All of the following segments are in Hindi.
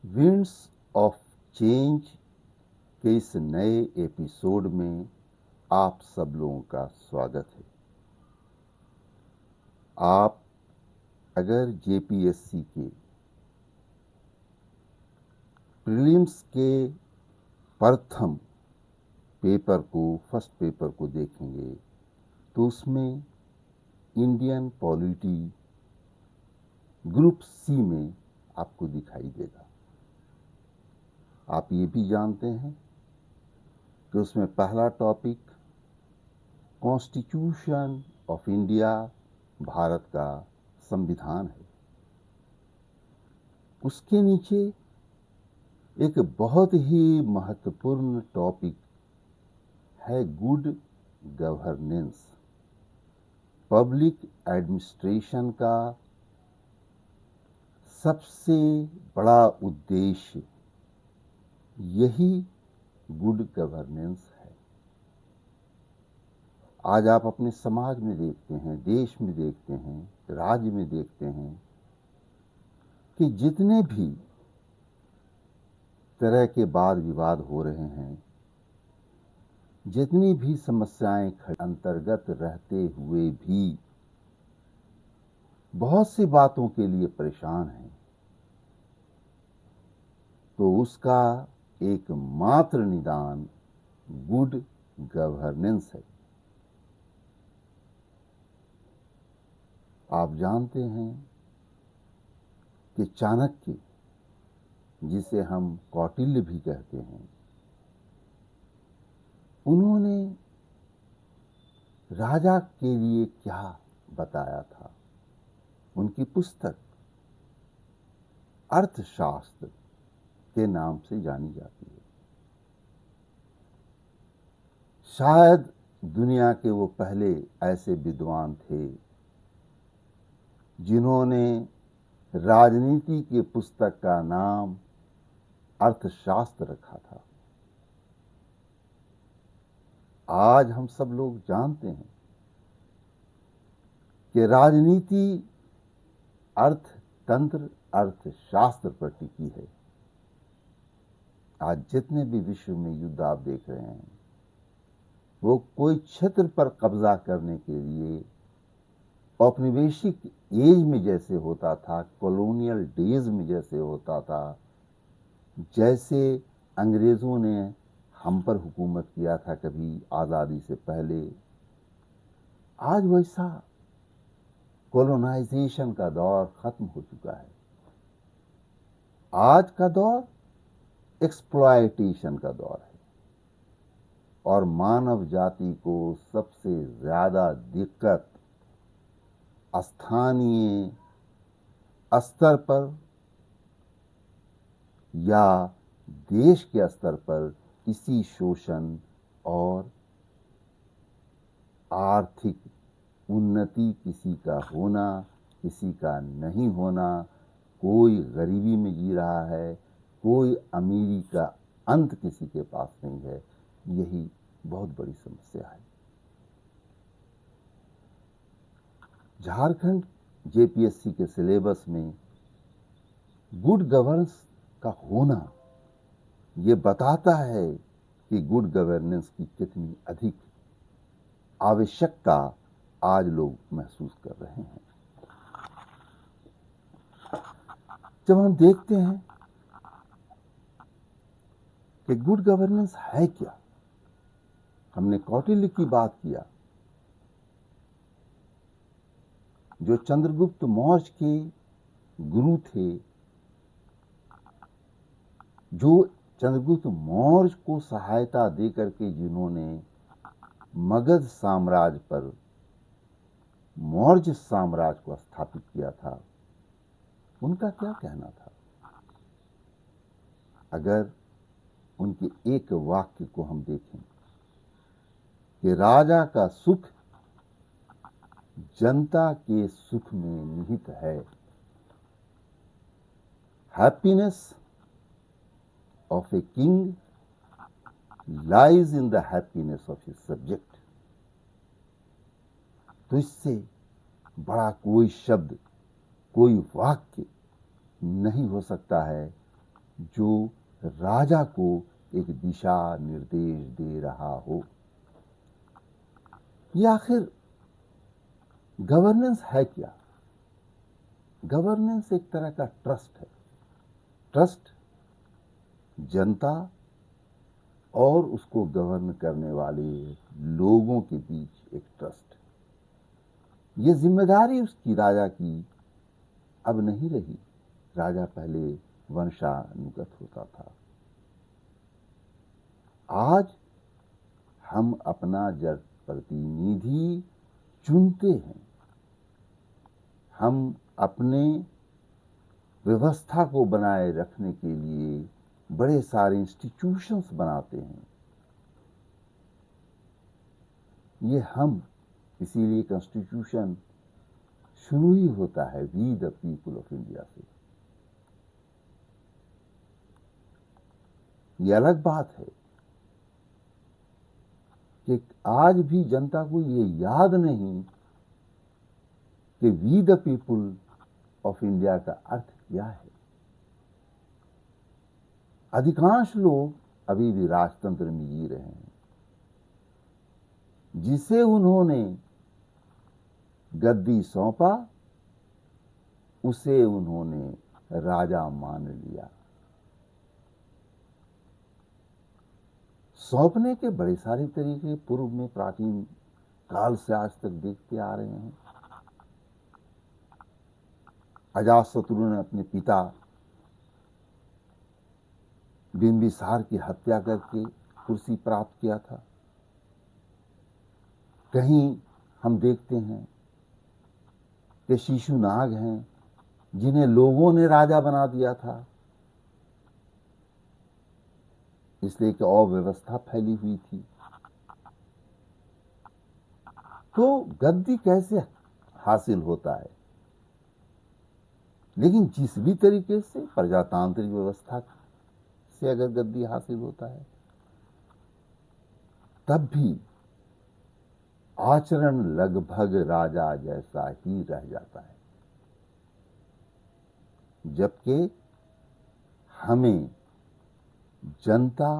विंड्स ऑफ चेंज के इस नए एपिसोड में आप सब लोगों का स्वागत है। आप अगर जेपीएससी के प्रीलिम्स के प्रथम फर्स्ट पेपर को देखेंगे तो उसमें इंडियन पॉलिटी ग्रुप सी में आपको दिखाई देगा। आप ये भी जानते हैं कि उसमें पहला topic constitution of India, Bharat का संविधान है। उसके नीचे एक बहुत ही महत्वपूर्ण टॉपिक है गुड गवर्नेंस। पब्लिक एडमिनिस्ट्रेशन का सबसे बड़ा उद्देश्य यही गुड गवर्नेंस है। आज आप अपने समाज में देखते हैं, देश में देखते हैं, राज्य में देखते हैं कि जितने भी तरह के वाद विवाद हो रहे हैं, जितनी भी समस्याएं अंतर्गत रहते हुए भी बहुत सी बातों के लिए परेशान हैं, तो उसका एकमात्र निदान गुड गवर्नेंस है। आप जानते हैं कि चाणक्य, जिसे हम कौटिल्य भी कहते हैं, उन्होंने राजा के लिए क्या बताया था। उनकी पुस्तक अर्थशास्त्र के नाम से जानी जाती है। शायद दुनिया के वो पहले ऐसे विद्वान थे जिन्होंने राजनीति की पुस्तक का नाम अर्थशास्त्र रखा था। आज हम सब लोग जानते हैं कि राजनीति अर्थतंत्र, अर्थशास्त्र पर टिकी है। आज जितने भी विश्व में युद्ध आप देख रहे हैं, वो कोई क्षेत्र पर कब्जा करने के लिए औपनिवेशिक एज में जैसे होता था, कॉलोनियल डेज में जैसे होता था, जैसे अंग्रेजों ने हम पर हुकूमत किया था कभी आजादी से पहले, आज वैसा कॉलोनाइजेशन का दौर खत्म हो चुका है। आज का दौर एक्सप्लॉयटेशन का दौर है और मानव जाति को सबसे ज्यादा दिक्कत स्थानीय स्तर पर या देश के स्तर पर इसी शोषण और आर्थिक उन्नति, किसी का होना, किसी का नहीं होना, कोई गरीबी में जी रहा है, कोई अमीरी का अंत किसी के पास नहीं है, यही बहुत बड़ी समस्या है। झारखंड जेपीएससी के सिलेबस में गुड गवर्नेंस का होना ये बताता है कि गुड गवर्नेंस की कितनी अधिक आवश्यकता आज लोग महसूस कर रहे हैं। जब हम देखते हैं कि गुड गवर्नेंस है क्या, हमने कौटिल्य की बात किया, जो चंद्रगुप्त मौर्य के गुरु थे, जो चंद्रगुप्त मौर्य को सहायता देकर के जिन्होंने मगध साम्राज्य पर मौर्य साम्राज्य को स्थापित किया था, उनका क्या कहना था। अगर उनके एक वाक्य को हम देखें कि राजा का सुख जनता के सुख में निहित है, happiness of a king lies in the happiness of his subject. तो इससे बड़ा कोई शब्द, कोई वाक्य नहीं हो सकता है जो राजा को एक दिशा निर्देश दे रहा हो। ये आखिर गवर्नेंस है क्या? गवर्नेंस एक तरह का ट्रस्ट है। ट्रस्ट जनता और उसको गवर्न करने वाले लोगों के बीच एक ट्रस्ट। ये जिम्मेदारी उसकी राजा की अब नहीं रही। राजा पहले वंशानुगत होता था। आज हम अपना जन प्रतिनिधि चुनते हैं। हम अपने व्यवस्था को बनाए रखने के लिए बड़े सारे इंस्टीट्यूशंस बनाते हैं। ये हम, इसीलिए कॉन्स्टिट्यूशन शुरू ही होता है we the people of India से। ये अलग बात है कि आज भी जनता को ये याद नहीं कि we the people of India का अर्थ क्या है। अधिकांश लोग अभी भी राजतंत्र में जी रहे हैं, जिसे उन्होंने गद्दी सौंपा उसे उन्होंने राजा मान लिया। सौंपने के बड़े सारे तरीके पूर्व में प्राचीन काल से आज तक देखते आ रहे हैं। अजातशत्रु ने अपने पिता बिंबिसार की हत्या करके कुर्सी प्राप्त किया था। कहीं हम देखते हैं कि शिशुनाग हैं जिन्हें लोगों ने राजा बना दिया था, इसलिए कि अव्यवस्था फैली हुई थी। तो गद्दी कैसे हासिल होता है? लेकिन जिस भी तरीके से प्रजातांत्रिक व्यवस्था से अगर गद्दी हासिल होता है, तब भी आचरण लगभग राजा जैसा ही रह जाता है। जबकि हमें जनता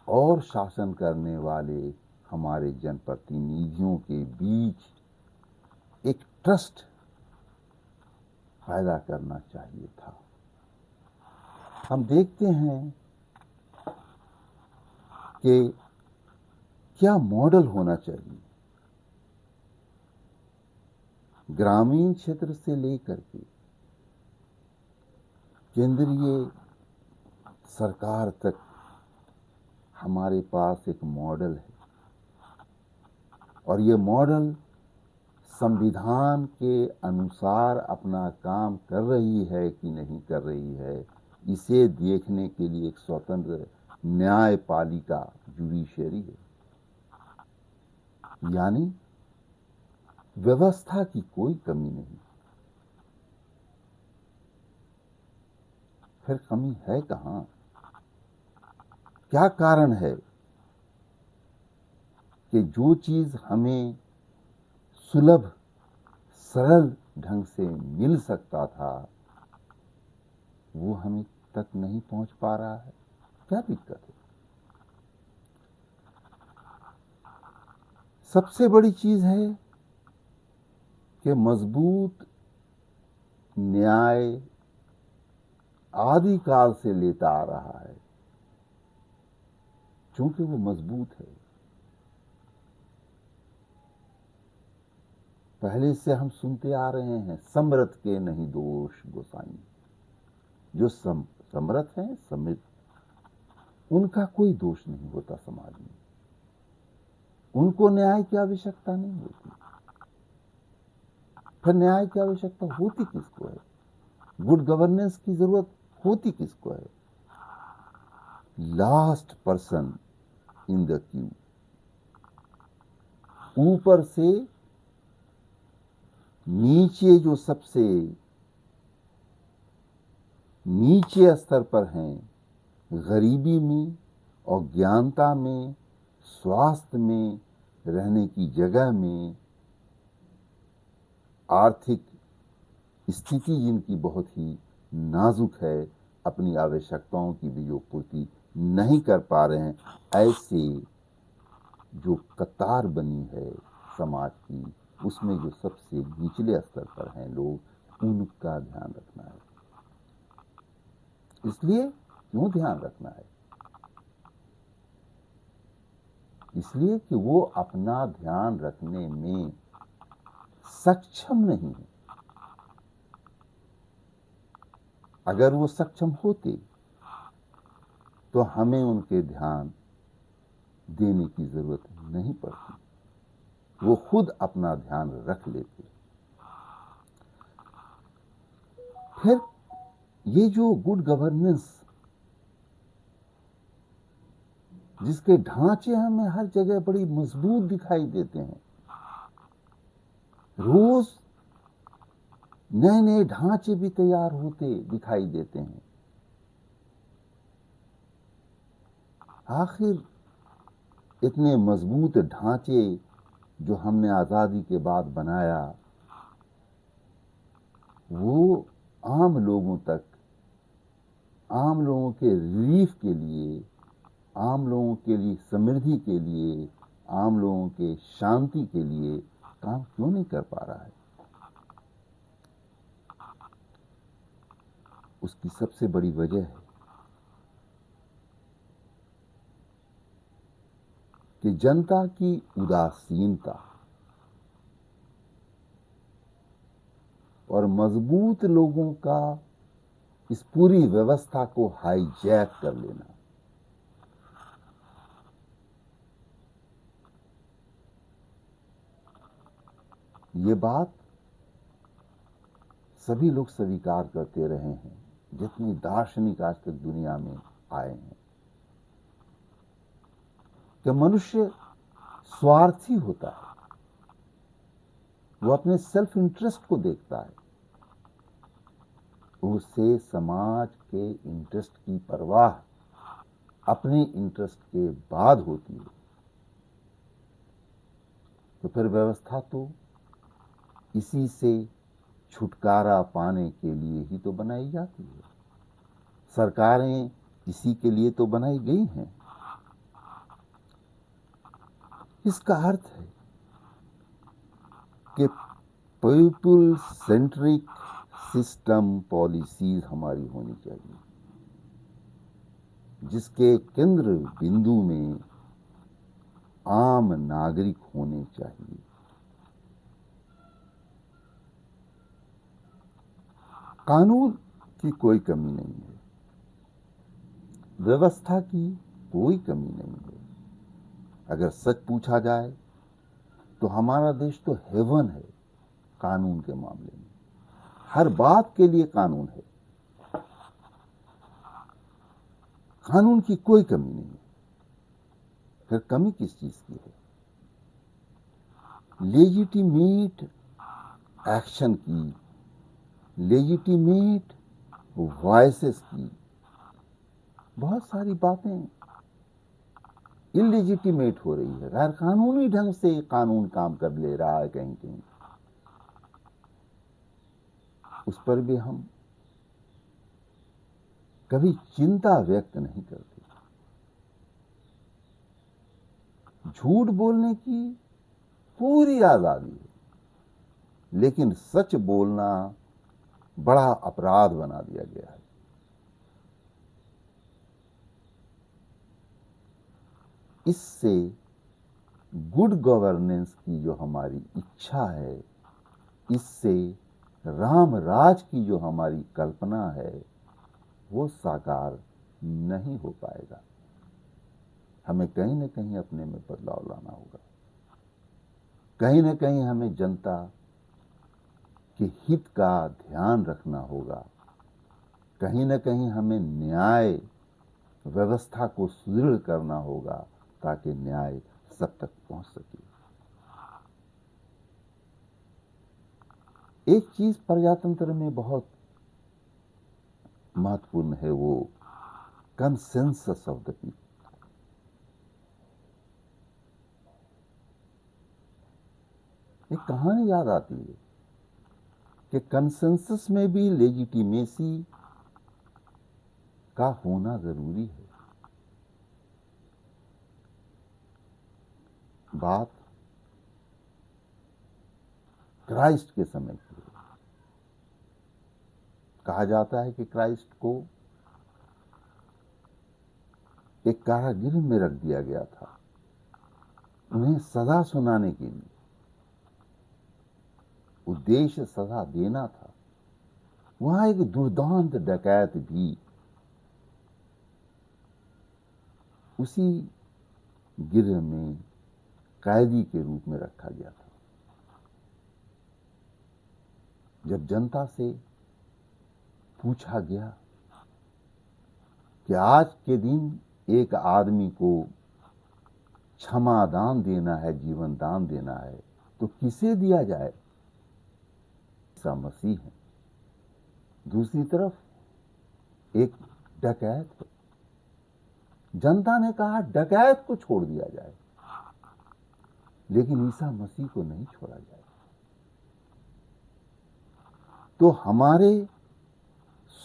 और शासन करने वाले हमारे जनप्रतिनिधियों के बीच एक ट्रस्ट पैदा करना चाहिए था। हम देखते हैं कि क्या मॉडल होना चाहिए। ग्रामीण क्षेत्र से लेकर के केंद्रीय सरकार तक हमारे पास एक मॉडल है, और ये मॉडल संविधान के अनुसार अपना काम कर रही है कि नहीं कर रही है, इसे देखने के लिए एक स्वतंत्र न्यायपालिका जुडिशरी है। यानी व्यवस्था की कोई कमी नहीं। फिर कमी है कहां? क्या कारण है कि जो चीज हमें सुलभ सरल ढंग से मिल सकता था वो हमें तक नहीं पहुंच पा रहा है? क्या दिक्कत है? सबसे बड़ी चीज है कि मजबूत न्याय आदिकाल से लेता आ रहा है। चूंकि वो मजबूत है, पहले से हम सुनते आ रहे हैं, समर्थ के नहीं दोष गोसाई। जो समर्थ हैं, समृद्ध, उनका कोई दोष नहीं होता समाज में। उनको न्याय की आवश्यकता नहीं होती। फिर न्याय की आवश्यकता होती किसको है? गुड गवर्नेंस की जरूरत होती किसको है? Last person in the Q. ऊपर से नीचे जो सबसे नीचे स्तर पर हैं, गरीबी में, अज्ञानता में, स्वास्थ्य में, रहने की जगह में, आर्थिक स्थिति जिनकी बहुत ही नाजुक है, अपनी आवश्यकताओं की भी जो पूर्ति नहीं कर पा रहे हैं, ऐसे जो कतार बनी है समाज की, उसमें जो सबसे निचले स्तर पर हैं लोग, उनका ध्यान रखना है। इसलिए क्यों ध्यान रखना है? इसलिए कि वो अपना ध्यान रखने में सक्षम नहीं है। अगर वो सक्षम होते तो हमें उनके ध्यान देने की जरूरत नहीं पड़ती, वो खुद अपना ध्यान रख लेते। फिर ये जो गुड गवर्नेंस, जिसके ढांचे हमें हर जगह बड़ी मजबूत दिखाई देते हैं, रोज नए नए ढांचे भी तैयार होते दिखाई देते हैं, आखिर इतने मजबूत ढांचे जो हमने आजादी के बाद बनाया, वो आम लोगों तक, आम लोगों के रिलीफ के लिए, आम लोगों के लिए समृद्धि के लिए, आम लोगों के शांति के लिए काम क्यों नहीं कर पा रहा है? उसकी सबसे बड़ी वजह है कि जनता की उदासीनता और मजबूत लोगों का इस पूरी व्यवस्था को हाईजैक कर लेना। ये बात सभी लोग स्वीकार करते रहे हैं, जितने दार्शनिक आज तक दुनिया में आए हैं, कि मनुष्य स्वार्थी होता है, वो अपने सेल्फ इंटरेस्ट को देखता है, उसे समाज के इंटरेस्ट की परवाह अपने इंटरेस्ट के बाद होती है। तो फिर व्यवस्था तो इसी से छुटकारा पाने के लिए ही तो बनाई जाती है, सरकारें इसी के लिए तो बनाई गई हैं। इसका अर्थ है कि पीपल सेंट्रिक सिस्टम पॉलिसीज हमारी होनी चाहिए, जिसके केंद्र बिंदु में आम नागरिक होने चाहिए। कानून की कोई कमी नहीं है, व्यवस्था की कोई कमी नहीं है। अगर सच पूछा जाए तो हमारा देश तो हेवन है कानून के मामले में, हर बात के लिए कानून है, कानून की कोई कमी नहीं है। फिर कमी किस चीज की है? लेजिटिमेट एक्शन की, लेजिटिमेट वॉइसेस की। बहुत सारी बातें इलेजिटिमेट हो रही है, गैर कानूनी ढंग से कानून काम कर ले रहा है कहीं कहीं, उस पर भी हम कभी चिंता व्यक्त नहीं करते। झूठ बोलने की पूरी आजादी है, लेकिन सच बोलना बड़ा अपराध बना दिया गया है। इससे गुड गवर्नेंस की जो हमारी इच्छा है, इससे राम राज की जो हमारी कल्पना है, वो साकार नहीं हो पाएगा। हमें कहीं न कहीं अपने में बदलाव लाना होगा, कहीं न कहीं हमें जनता के हित का ध्यान रखना होगा, कहीं न कहीं हमें न्याय व्यवस्था को सुदृढ़ करना होगा ताकि न्याय सब तक पहुंच सके। एक चीज प्रजातंत्र में बहुत महत्वपूर्ण है, वो कंसेंसस ऑफ द पीपल। एक कहानी याद आती है कि कंसेंसस में भी लेजिटिमेसी का होना जरूरी है। बात क्राइस्ट के समय की है। कहा जाता है कि क्राइस्ट को एक कारागृह में रख दिया गया था, उन्हें सजा सुनाने के लिए। उद्देश्य सजा देना था। वहां एक दुर्दांत डकैत भी उसी गिरह में कैदी के रूप में रखा गया था। जब जनता से पूछा गया कि आज के दिन एक आदमी को क्षमा दान देना है, जीवन दान देना है, तो किसे दिया जाए? ईसा मसीह है। दूसरी तरफ एक डकैत है। जनता ने कहा डकैत को छोड़ दिया जाए, लेकिन ईसा मसीह को नहीं छोड़ा जाए। तो हमारे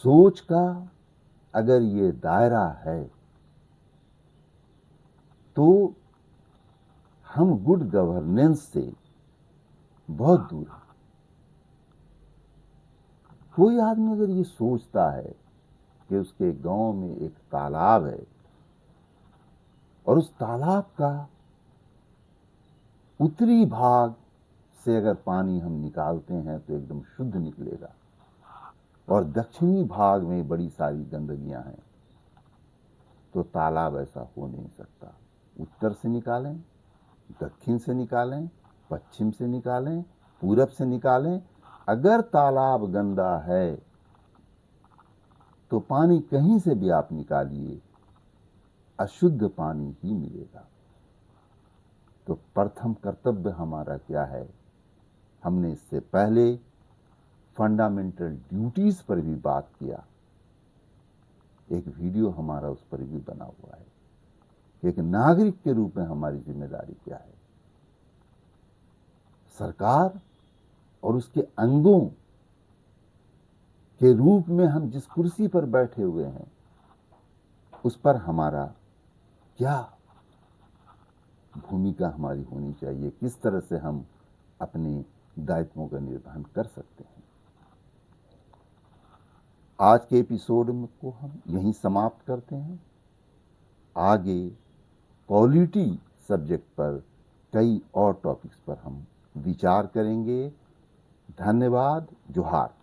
सोच का अगर ये दायरा है तो हम गुड गवर्नेंस से बहुत दूर हैं। कोई आदमी अगर ये सोचता है कि उसके गांव में एक तालाब है और उस तालाब का उत्तरी भाग से अगर पानी हम निकालते हैं तो एकदम शुद्ध निकलेगा, और दक्षिणी भाग में बड़ी सारी गंदगियां हैं, तो तालाब ऐसा हो नहीं सकता। उत्तर से निकालें, दक्षिण से निकालें, पश्चिम से निकालें, पूरब से निकालें, अगर तालाब गंदा है तो पानी कहीं से भी आप निकालिए, अशुद्ध पानी ही मिलेगा। तो प्रथम कर्तव्य हमारा क्या है? हमने इससे पहले फंडामेंटल ड्यूटीज पर भी बात किया। एक वीडियो हमारा उस पर भी बना हुआ है। एक नागरिक के रूप में हमारी जिम्मेदारी क्या है? सरकार और उसके अंगों के रूप में हम जिस कुर्सी पर बैठे हुए हैं, उस पर हमारा क्या भूमिका हमारी होनी चाहिए? किस तरह से हम अपने दायित्वों का निर्वहन कर सकते हैं? आज के एपिसोड को हम यहीं समाप्त करते हैं। आगे पॉलिटी सब्जेक्ट पर कई और टॉपिक्स पर हम विचार करेंगे। धन्यवाद। जोहार।